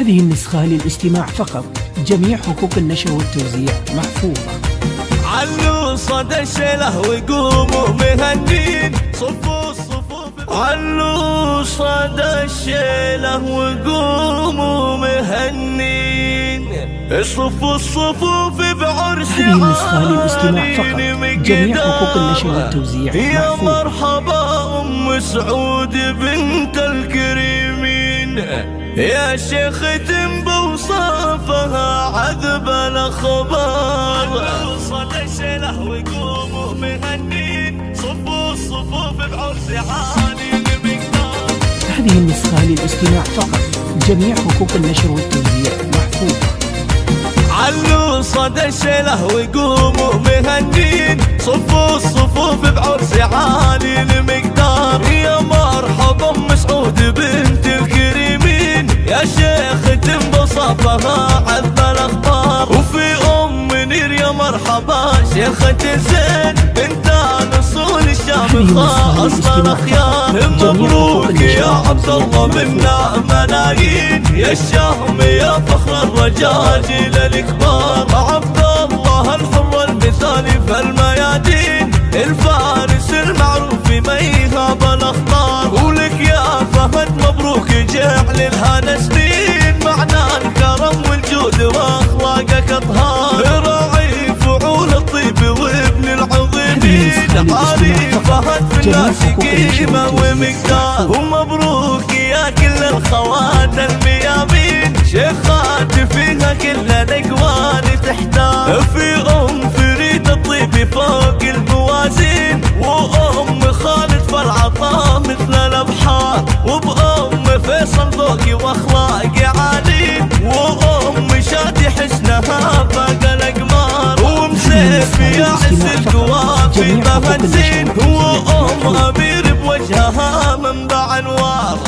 هذه النسخة للاستماع فقط، جميع حقوق النشر والتوزيع محفوظة. علوا صدى الشيله وقوموا مهنين، صفوا الصفوف، علوا صدى الشيله وقوموا مهنين، صفوا الصفوف بعرس هذه النسخة للاستماع فقط، جميع حقوق النشر والتوزيع محفوظة. يا مرحبا أم سعود بنت الكريمين، يا شيخ بوصافها عذب الأخبار. صدى الشيله وقوموا مهنين، صفوا الصفوف بعرس عالي المقدار. هذه النسخة للاستماع فقط، جميع حقوق النشر والتوزيع محفوظة. علوا صدى الشيله وقوموا مهنين، صفوا الصفوف بعرس عالي المقدار. يا مرحبا ام سعود بنت الكريمين، يا شيخ بوصافها عذب الاخبار. وفي ام منير يا مرحبا شيخة زين، انت اصول الشامخة اصل الاخيار. مبروك يا عبد الله منا ملايين، يا الشهم يا فخر الرجال جيل الكبار. عبد الله الحر المثالي في الميادين، الفارس المعروف ما يهاب الاخطار. ولك يا فهد مبروك جعل الهنا سنين، معنى الكرم والجود واخلاقك اطهار. راعي فعول الطيب وابن العظيمين، علي فهد في الناس قيمه ومقدار. ومبروك يا كل الخوات الميامين، شيخات فيها كل الاقوال تحتار. في ام فريد الطيب فوق الموازين، وام خالد فالعطاء مثل الابحار. وبام فيصل ذوقي واخلاقي عالي، وام شادي حسنها فاق الاقمار. وام سيف يا عز القوافي بهنزين، وام امير بوجهها منبع انوار.